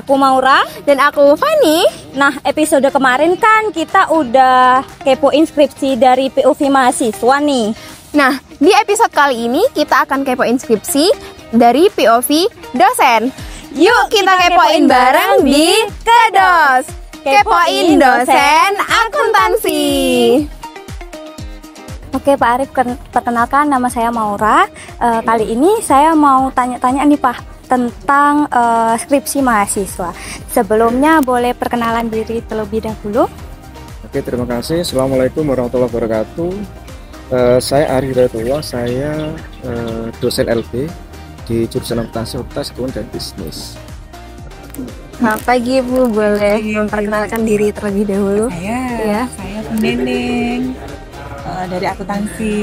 Aku Maura. Dan aku Fani. Nah, episode kemarin kan kita udah kepoin skripsi dari POV mahasiswa nih. Nah, di episode kali ini kita akan kepoin skripsi dari POV dosen. Yuk kita kepoin bareng di Kedos. Kepoin dosen akuntansi. Oke Pak Arif, perkenalkan nama saya Maura. Kali ini saya mau tanya-tanya nih Pak tentang skripsi mahasiswa. Sebelumnya boleh perkenalan diri terlebih dahulu. Oke, terima kasih. Assalamualaikum warahmatullahi wabarakatuh. Saya Ari Hidayatullah, saya dosen LB di jurusan akuntansi, fakultas ekonomi dan bisnis. Selamat pagi Bu, boleh memperkenalkan diri terlebih dahulu? Saya Neneng dari akuntansi.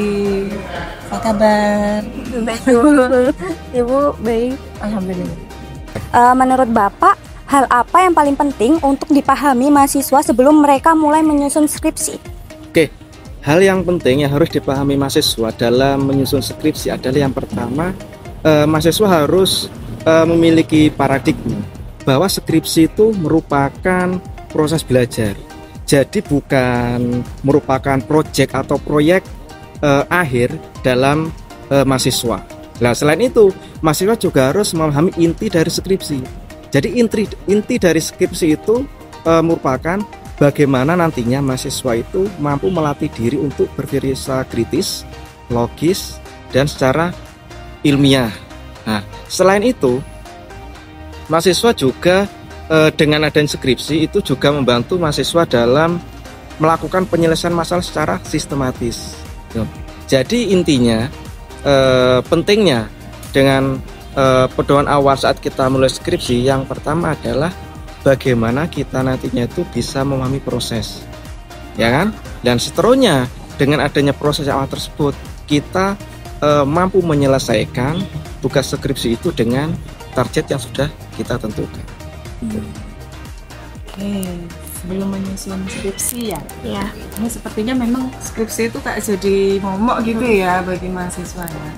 Apa kabar? Baik. Ibu baik, alhamdulillah. Menurut Bapak, hal apa yang paling penting untuk dipahami mahasiswa sebelum mereka mulai menyusun skripsi? Oke, hal yang penting yang harus dipahami mahasiswa dalam menyusun skripsi adalah yang pertama, mahasiswa harus memiliki paradigma bahwa skripsi itu merupakan proses belajar. Jadi bukan merupakan proyek atau proyek akhir dalam mahasiswa. Nah, selain itu, mahasiswa juga harus memahami inti dari skripsi. Jadi inti dari skripsi itu merupakan bagaimana nantinya mahasiswa itu mampu melatih diri untuk berpikir secara kritis, logis, dan secara ilmiah. Nah, selain itu, mahasiswa juga dengan adanya skripsi itu juga membantu mahasiswa dalam melakukan penyelesaian masalah secara sistematis. Jadi intinya pentingnya dengan pedoman awal saat kita mulai skripsi, yang pertama adalah bagaimana kita nantinya itu bisa memahami proses, ya kan? Dan seterusnya dengan adanya proses awal tersebut kita mampu menyelesaikan tugas skripsi itu dengan target yang sudah kita tentukan. Oke, sebelum menyusun skripsi ya. Ya. Ini sepertinya memang skripsi itu tak jadi momok gitu ya bagi mahasiswa ya.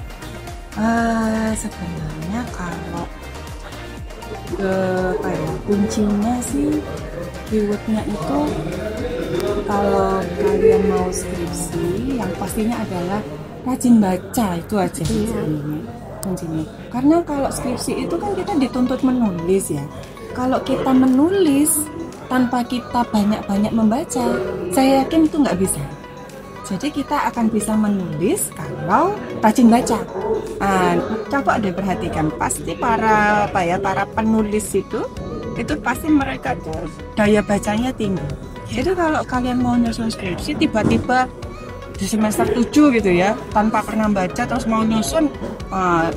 Sebenarnya kalau kuncinya sih, keywordnya itu kalau kalian mau skripsi yang pastinya adalah rajin baca, itu aja kuncinya. Karena kalau skripsi itu kan kita dituntut menulis ya. Kalau kita menulis tanpa kita banyak-banyak membaca, saya yakin itu nggak bisa. Jadi kita akan bisa menulis kalau rajin baca. Coba deh perhatikan, pasti para penulis itu pasti mereka tuh daya bacanya tinggi. Jadi kalau kalian mau nyusun skripsi tiba-tiba di semester 7 gitu ya, tanpa pernah baca terus mau nyusun,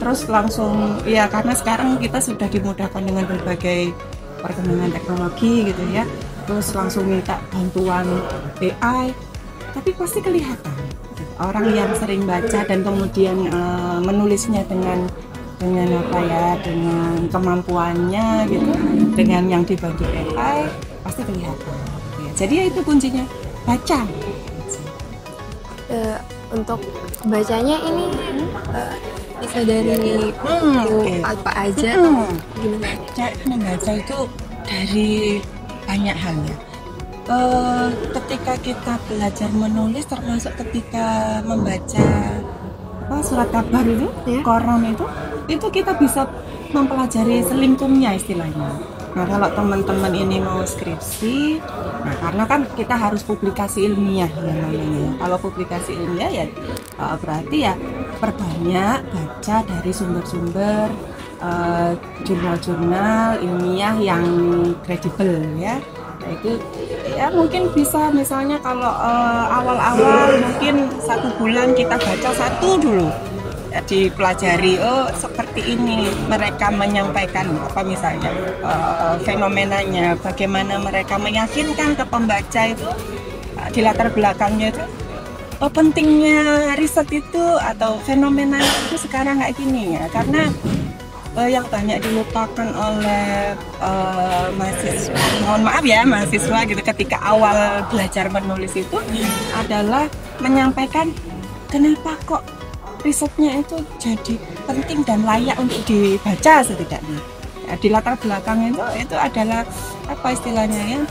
terus langsung ya, karena sekarang kita sudah dimudahkan dengan berbagai perkembangan teknologi gitu ya, terus langsung minta bantuan AI, tapi pasti kelihatan orang yang sering baca dan kemudian menulisnya dengan kemampuannya gitu, dengan yang dibantu AI pasti kelihatan ya. Jadi ya itu kuncinya, baca. Untuk bacanya ini bisa dari apa aja, gimana? Membaca itu dari banyak hal ya. Ketika kita belajar menulis, termasuk ketika membaca surat kabar itu, koran itu kita bisa mempelajari selingkungnya istilahnya. Nah, kalau teman-teman ini mau skripsi, karena kan kita harus publikasi ilmiah ya namanya. Kalau publikasi ilmiah ya berarti ya perbanyak baca dari sumber-sumber jurnal-jurnal ilmiah yang kredibel ya. Itu ya mungkin bisa, misalnya kalau awal-awal mungkin 1 bulan kita baca satu dulu, dipelajari, seperti ini mereka menyampaikan apa, misalnya fenomenanya, bagaimana mereka meyakinkan ke pembaca itu, di latar belakangnya itu pentingnya riset itu atau fenomena itu sekarang kayak gini ya. Karena yang banyak dilupakan oleh mahasiswa, mohon maaf ya mahasiswa gitu, ketika awal belajar menulis itu adalah menyampaikan kenapa kok risetnya itu jadi penting dan layak untuk dibaca setidaknya. Ya, di latar belakang itu adalah apa istilahnya ya,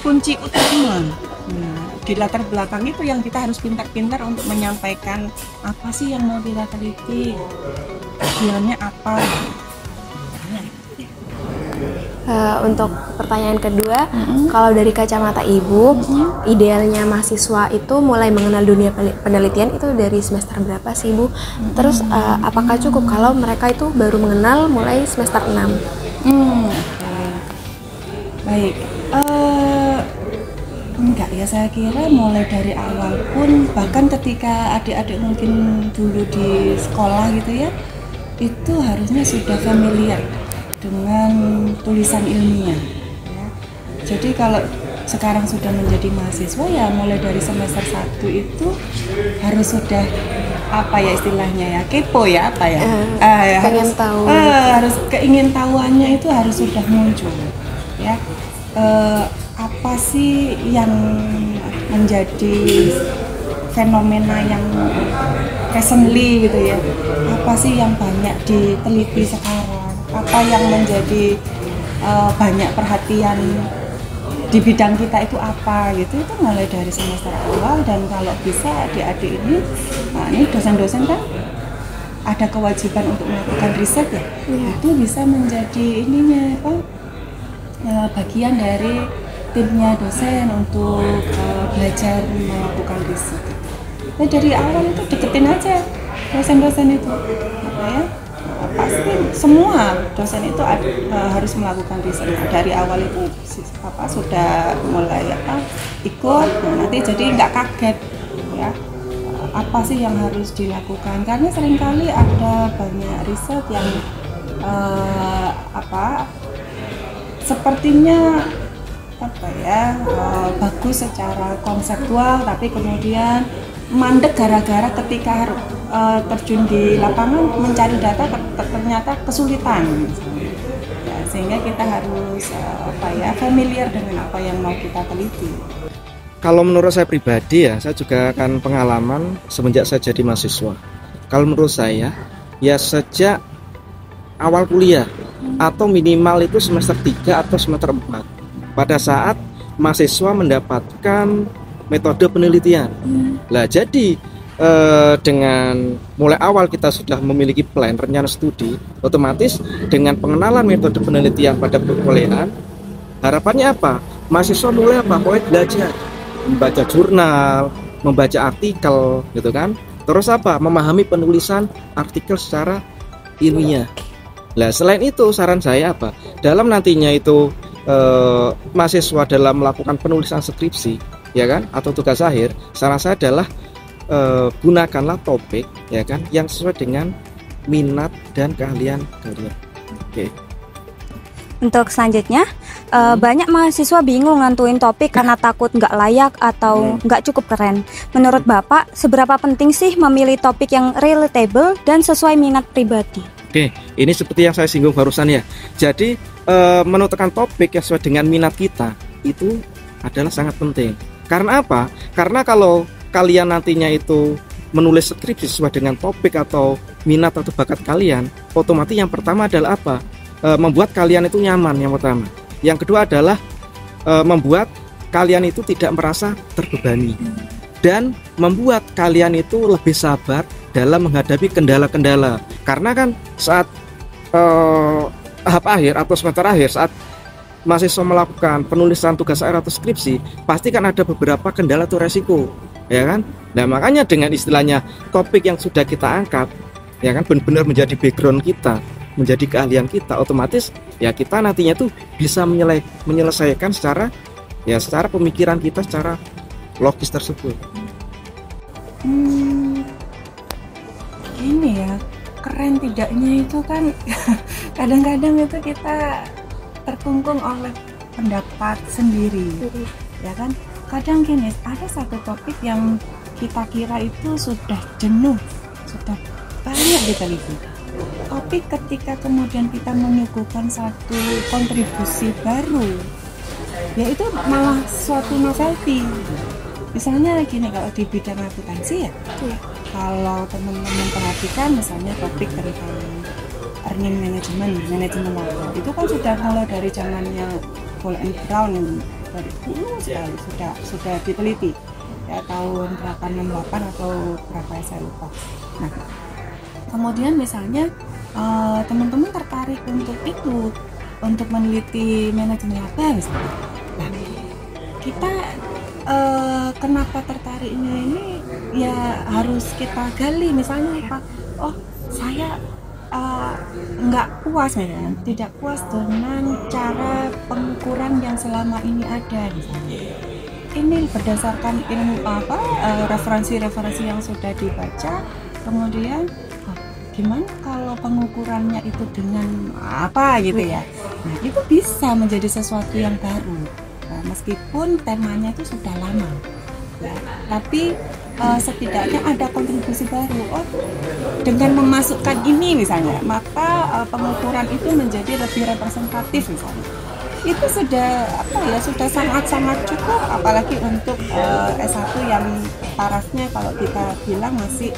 kunci utama. Nah, di latar belakang itu yang kita harus pintar-pintar untuk menyampaikan apa sih yang mau kita teliti, tujuannya apa. Untuk pertanyaan kedua, kalau dari kacamata Ibu, idealnya mahasiswa itu mulai mengenal dunia penelitian itu dari semester berapa sih Ibu? Terus apakah cukup kalau mereka itu baru mengenal mulai semester 6? Baik, enggak ya, saya kira mulai dari awal pun, bahkan ketika adik-adik mungkin dulu di sekolah gitu ya, itu harusnya sudah familiar dengan tulisan ilmiah ya. Jadi kalau sekarang sudah menjadi mahasiswa ya mulai dari semester 1 itu harus sudah apa ya istilahnya ya, kepo ya apa ya, pengen tahu, harus keingintahuannya itu harus sudah muncul ya. Apa sih yang menjadi fenomena yang recently gitu ya, apa sih yang banyak diteliti sekarang, apa yang menjadi banyak perhatian di bidang kita itu apa gitu. Itu mulai dari semester awal, dan kalau bisa adik-adik ini, nah ini dosen-dosen kan ada kewajiban untuk melakukan riset ya, itu bisa menjadi ininya apa, bagian dari timnya dosen untuk belajar melakukan riset. Nah dari awal itu deketin aja dosen-dosen itu, ya. Pasti semua dosen itu harus melakukan riset. Nah, dari awal itu sudah mulai ikut, nanti jadi nggak kaget ya, apa sih yang harus dilakukan, karena seringkali ada banyak riset yang sepertinya bagus secara konseptual, tapi kemudian mandek gara-gara ketika terjun di lapangan mencari data ternyata kesulitan ya, sehingga kita harus familiar dengan apa yang mau kita teliti. Kalau menurut saya pribadi ya, saya juga akan pengalaman semenjak saya jadi mahasiswa. Kalau menurut saya ya sejak awal kuliah atau minimal itu semester 3 atau semester 4, pada saat mahasiswa mendapatkan metode penelitian. Lah jadi dengan mulai awal kita sudah memiliki plan rencana studi, otomatis dengan pengenalan metode penelitian pada perkuliahan, harapannya apa? Mahasiswa mulai mulai belajar membaca jurnal, membaca artikel gitu kan. Terus memahami penulisan artikel secara ilmiah. Nah selain itu saran saya dalam nantinya itu mahasiswa dalam melakukan penulisan skripsi ya kan, atau tugas akhir, saran saya adalah gunakanlah topik ya kan yang sesuai dengan minat dan keahlian kalian. Oke. Untuk selanjutnya, banyak mahasiswa bingung nentuin topik karena takut nggak layak atau nggak cukup keren. Menurut Bapak, seberapa penting sih memilih topik yang relatable dan sesuai minat pribadi? Oke, ini seperti yang saya singgung barusan ya. Jadi menentukan topik yang sesuai dengan minat kita itu adalah sangat penting. Karena apa? Karena kalau kalian nantinya itu menulis skripsi sesuai dengan topik atau minat atau bakat kalian, otomatis yang pertama adalah membuat kalian itu nyaman yang pertama. Yang kedua adalah membuat kalian itu tidak merasa terbebani, dan membuat kalian itu lebih sabar dalam menghadapi kendala-kendala. Karena kan saat tahap akhir atau semester akhir, saat mahasiswa melakukan penulisan tugas akhir atau skripsi, pasti kan ada beberapa kendala atau resiko ya kan. Nah makanya dengan istilahnya topik yang sudah kita angkat ya kan benar-benar menjadi background kita, menjadi keahlian kita, otomatis ya kita nantinya tuh bisa menyelesaikan secara pemikiran kita secara logis tersebut. Ini ya, keren tidaknya itu kan kadang-kadang itu kita terkungkung oleh pendapat sendiri ya kan. Kadang gini, ada satu topik yang kita kira itu sudah jenuh, sudah banyak diteliti, tapi ketika kemudian kita menyuguhkan satu kontribusi baru, ya itu malah suatu novelty. Misalnya gini, kalau di bidang akuntansi ya, kalau teman-teman perhatikan misalnya topik tentang earning manajemen laba. Itu kan sudah mulai dari zamannya Paul and Brown dari dulu sekali sudah diteliti ya, tahun berapa 68 atau berapa saya lupa. Nah, kemudian misalnya teman-teman tertarik untuk itu, untuk meneliti manajemen laba misalnya. Nah, kita kenapa tertariknya ini ya harus kita gali misalnya apa? Oh, saya nggak puas misalnya, tidak puas dengan cara pengukuran yang selama ini ada misalnya. Ini berdasarkan ilmu referensi-referensi yang sudah dibaca, kemudian gimana kalau pengukurannya itu dengan apa gitu ya. Nah, itu bisa menjadi sesuatu yang baru. Nah, meskipun temanya itu sudah lama. Ya, tapi setidaknya ada kontribusi baru. Oh, dengan memasukkan ini misalnya, maka pengukuran itu menjadi lebih representatif misalnya. Itu sudah sudah sangat-sangat cukup, apalagi untuk S1 yang tarafnya kalau kita bilang masih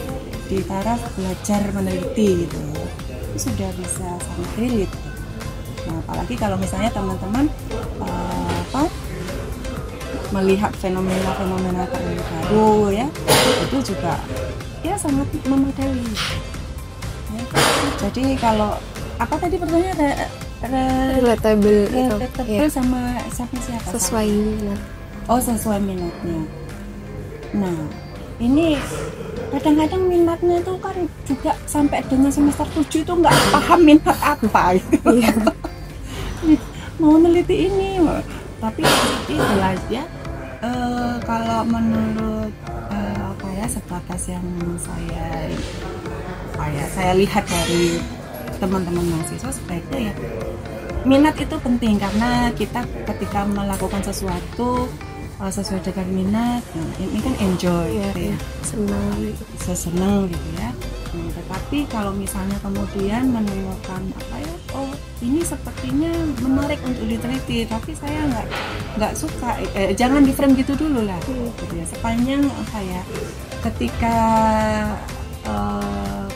di taraf belajar meneliti gitu ya. Itu sudah bisa sangat relate. Nah, apalagi kalau misalnya teman-teman melihat fenomena-fenomena terbaru ya, itu juga ya sangat memadai. Ya. Jadi kalau apa tadi pertanyaannya relatable ya. Sama siapa? Sesuai minat. Oh, sesuai minatnya. Nah, ini kadang-kadang minatnya itu kan juga sampai dengan semester 7 itu nggak paham minat apa gitu. Mau neliti ini, tapi jelas ya. Kalau menurut sebatas yang saya lihat dari teman-teman mahasiswa, sebaiknya ya minat itu penting, karena kita ketika melakukan sesuatu sesuai dengan minat, nah, ini kan enjoy gitu ya, senang gitu ya. Tetapi kalau misalnya kemudian menemukan oh ini sepertinya menarik untuk diteliti, tapi saya nggak suka, jangan di frame gitu dulu lah gitu ya. Sepanjang ketika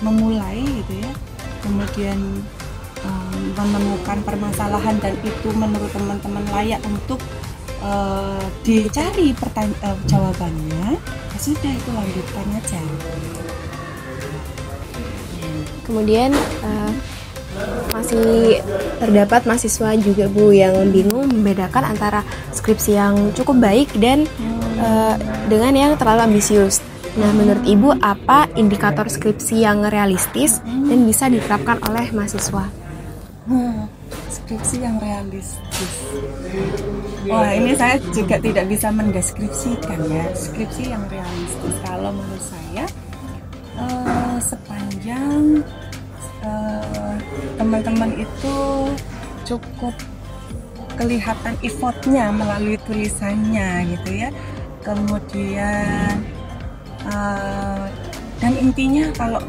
memulai gitu ya, kemudian menemukan permasalahan dan itu menurut teman-teman layak untuk dicari jawabannya, ya sudah, itu lanjutkan aja. Kemudian masih terdapat mahasiswa juga Bu yang bingung membedakan antara skripsi yang cukup baik dan dengan yang terlalu ambisius. Nah, menurut Ibu apa indikator skripsi yang realistis dan bisa diterapkan oleh mahasiswa? Skripsi yang realistis. Wah, ini saya juga tidak bisa mendeskripsikan ya skripsi yang realistis. Kalau menurut saya sepanjang teman-teman itu cukup kelihatan effortnya melalui tulisannya gitu ya. Kemudian dan intinya kalau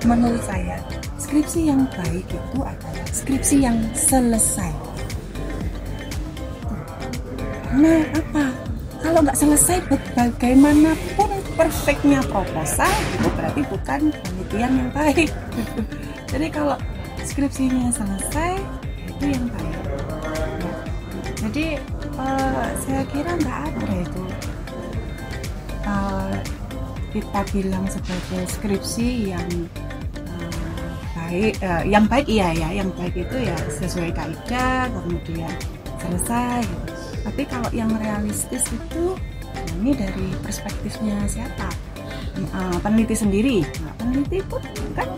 menurut saya skripsi yang baik itu adalah skripsi yang selesai. Nah, apa? Kalau nggak selesai, bagaimanapun perfectnya proposal, itu berarti bukan penelitian yang baik. Jadi kalau skripsinya selesai, itu yang baik. Jadi saya kira nggak ada itu kita bilang sebagai skripsi yang baik. Yang baik iya ya, yang baik itu ya sesuai kaidah, kemudian selesai gitu. Tapi kalau yang realistis itu, ini dari perspektifnya siapa? Peneliti sendiri. Nah, peneliti pun kan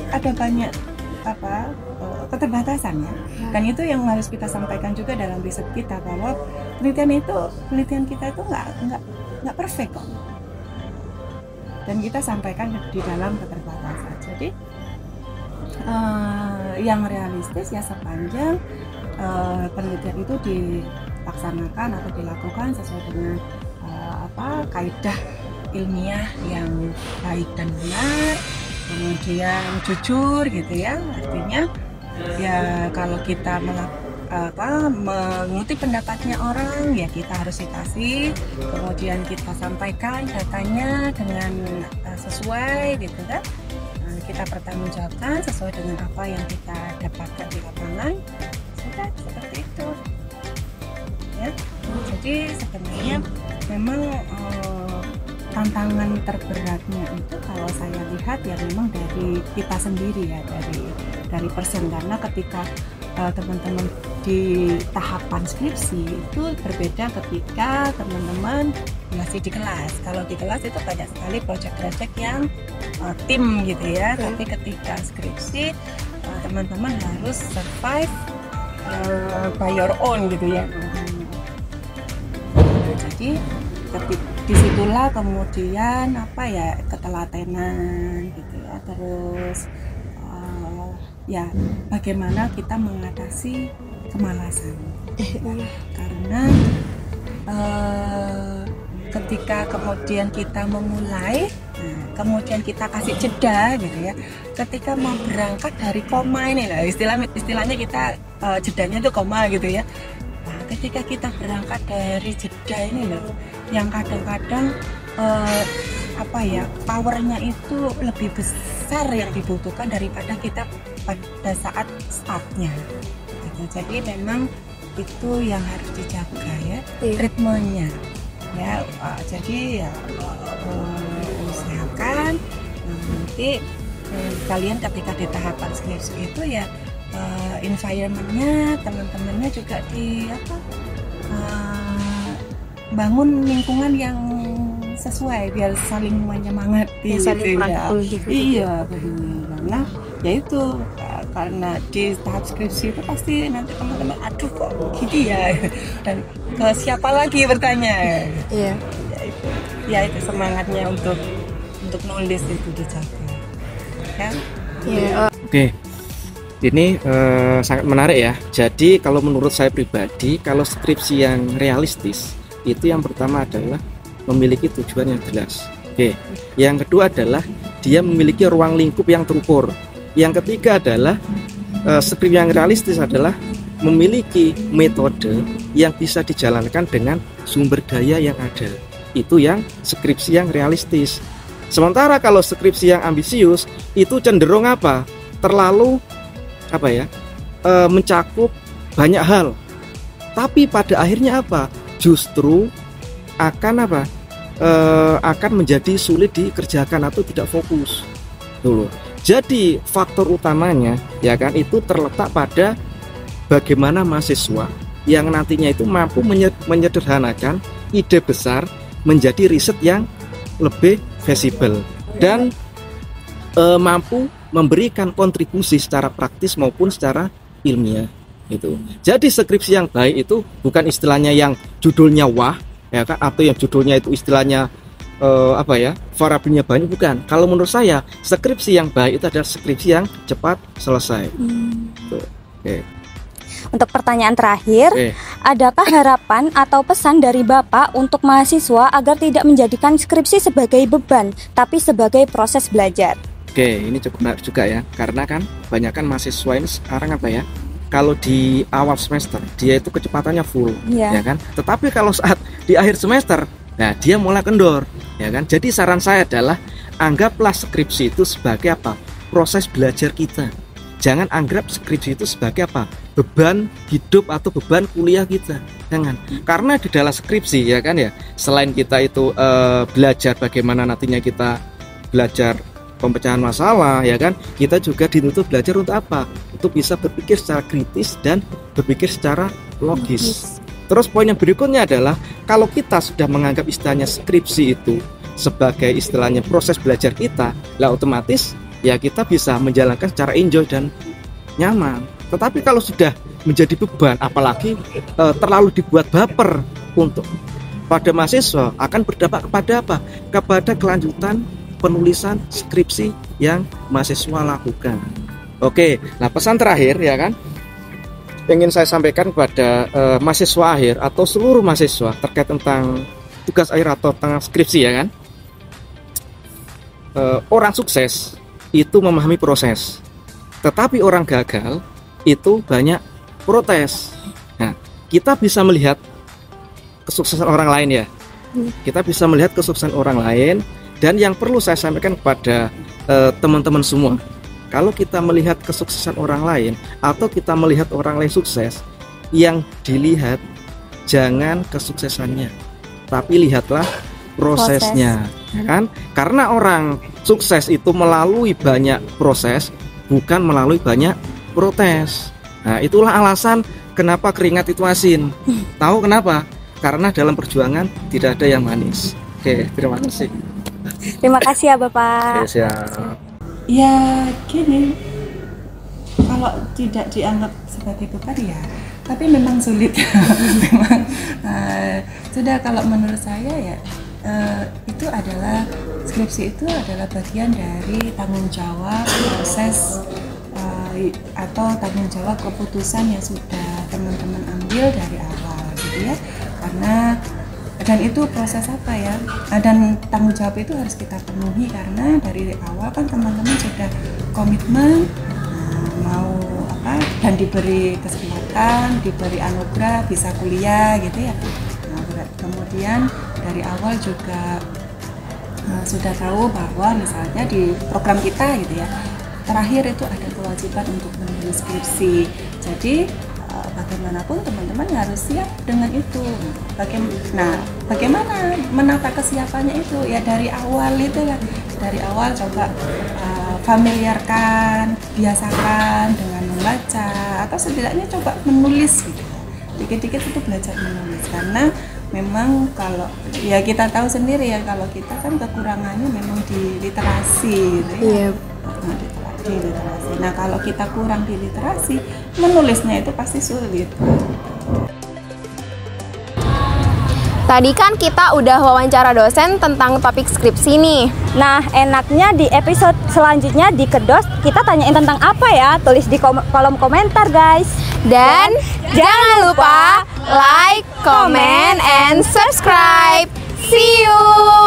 ada banyak keterbatasan ya. Dan itu yang harus kita sampaikan juga dalam riset kita, bahwa penelitian kita itu nggak perfect kok. Dan kita sampaikan di dalam keterbatasan. Jadi yang realistis ya sepanjang penelitian itu dilaksanakan atau dilakukan sesuai dengan kaidah ilmiah yang baik dan benar, kemudian jujur gitu ya. Artinya ya kalau kita mengutip pendapatnya orang, ya kita harus citasi, kemudian kita sampaikan datanya dengan sesuai gitu kan. kita pertanggungjawabkan sesuai dengan apa yang kita dapatkan di lapangan. Sudah seperti itu. Ya, jadi sebenarnya memang tantangan terberatnya itu kalau saya lihat ya memang dari kita sendiri ya, dari persen, karena ketika teman-teman di tahapan skripsi itu berbeda ketika teman-teman masih di kelas. Kalau di kelas itu banyak sekali project-project yang tim gitu ya, tapi ketika skripsi teman-teman harus survive by your own gitu ya. Jadi disitulah kemudian apa ya, ketelatenan gitu ya, terus ya bagaimana kita mengatasi kemalasan karena ketika kemudian kita memulai, kemudian kita kasih jeda gitu ya, ketika mau berangkat dari koma ini lah istilahnya kita jedanya itu koma gitu ya. Ketika kita berangkat dari jeda ini loh, yang kadang-kadang apa ya, powernya itu lebih besar yang dibutuhkan daripada kita pada saat startnya. Jadi memang itu yang harus dijaga ya, ritmenya. Ya, jadi ya usahakan nanti kalian ketika di tahapan skripsi itu ya environmentnya, teman-temannya juga bangun lingkungan yang sesuai biar saling menyemangati, saling merangkul gitu. Iya benar, karena ya itu karena di tahap skripsi itu pasti nanti teman-teman aduh kok gini ya, dan ke siapa lagi bertanya. Iya. Ya itu semangatnya untuk nulis itu dijaga kan. Iya. Oke. Ini sangat menarik ya. Jadi kalau menurut saya pribadi, kalau skripsi yang realistis itu yang pertama adalah memiliki tujuan yang jelas. Oke. Yang kedua adalah dia memiliki ruang lingkup yang terukur. Yang ketiga adalah skripsi yang realistis adalah memiliki metode yang bisa dijalankan dengan sumber daya yang ada. Itu yang skripsi yang realistis. Sementara kalau skripsi yang ambisius itu cenderung apa? Terlalu mencakup banyak hal, tapi pada akhirnya apa? Justru akan akan menjadi sulit dikerjakan atau tidak fokus dulu. Jadi faktor utamanya ya kan itu terletak pada bagaimana mahasiswa yang nantinya itu mampu menyederhanakan ide besar menjadi riset yang lebih visible dan mampu memberikan kontribusi secara praktis maupun secara ilmiah itu. Jadi skripsi yang baik itu bukan istilahnya yang judulnya wah ya kan, atau yang judulnya itu istilahnya variabelnya banyak, bukan. Kalau menurut saya skripsi yang baik itu adalah skripsi yang cepat selesai. Oke. Untuk pertanyaan terakhir, adakah harapan atau pesan dari Bapak untuk mahasiswa agar tidak menjadikan skripsi sebagai beban tapi sebagai proses belajar? Oke, ini cukup menarik juga ya, karena kan kebanyakan mahasiswa ini sekarang kalau di awal semester dia itu kecepatannya full, ya kan. Tetapi kalau saat di akhir semester, nah dia mulai kendor, ya kan. Jadi saran saya adalah anggaplah skripsi itu sebagai apa? Proses belajar kita. Jangan anggap skripsi itu sebagai apa? Beban hidup atau beban kuliah kita. Jangan. Karena di dalam skripsi ya kan ya, selain kita itu belajar bagaimana nantinya kita belajar pemecahan masalah ya kan, kita juga dituntut belajar untuk apa? Untuk bisa berpikir secara kritis dan berpikir secara logis. Terus poin yang berikutnya adalah kalau kita sudah menganggap istilahnya skripsi itu sebagai istilahnya proses belajar kita, lah otomatis ya kita bisa menjalankan secara enjoy dan nyaman. Tetapi kalau sudah menjadi beban, apalagi terlalu dibuat baper untuk pada mahasiswa, akan berdampak kepada apa? Kepada kelanjutan penulisan skripsi yang mahasiswa lakukan. Oke, nah pesan terakhir ya kan, ingin saya sampaikan kepada mahasiswa akhir atau seluruh mahasiswa terkait tentang tugas akhir atau tentang skripsi ya kan. Orang sukses itu memahami proses, tetapi orang gagal itu banyak protes. Nah, kita bisa melihat kesuksesan orang lain ya. Kita bisa melihat kesuksesan orang lain. Dan yang perlu saya sampaikan kepada teman-teman semua, kalau kita melihat kesuksesan orang lain atau kita melihat orang lain sukses, yang dilihat jangan kesuksesannya, tapi lihatlah prosesnya, kan? Karena orang sukses itu melalui banyak proses, bukan melalui banyak protes. Nah, itulah alasan kenapa keringat itu asin. Tahu kenapa? Karena dalam perjuangan tidak ada yang manis. Oke, terima kasih. Terima kasih ya Bapak. Oke, siap. Ya gini, kalau tidak dianggap sebagai beban ya, tapi memang sulit. Memang sudah, kalau menurut saya ya itu adalah skripsi itu adalah bagian dari tanggung jawab proses atau tanggung jawab keputusan yang sudah teman-teman ambil dari awal gitu ya, karena dan itu proses apa ya, dan tanggung jawab itu harus kita penuhi karena dari awal kan teman-teman sudah komitmen mau apa dan diberi kesempatan, diberi anugerah bisa kuliah gitu ya. Nah, kemudian dari awal juga sudah tahu bahwa misalnya di program kita gitu ya, terakhir itu ada kewajiban untuk menulis skripsi. Jadi bagaimanapun teman-teman harus siap dengan itu. Bagaimana menata kesiapannya itu ya dari awal itu ya. Dari awal coba familiarkan, biasakan dengan membaca atau setidaknya coba menulis gitu. Dikit-dikit itu belajar menulis, karena memang kalau ya kita tahu sendiri ya, kalau kita kan kekurangannya memang di literasi gitu ya. Di literasi. Nah, kalau kita kurang di literasi, menulisnya itu pasti sulit. Tadi kan kita udah wawancara dosen tentang topik skripsi nih. Nah, enaknya di episode selanjutnya di Kedos kita tanyain tentang apa ya? Tulis di kolom komentar, guys. Dan jangan lupa like, comment, and subscribe. See you!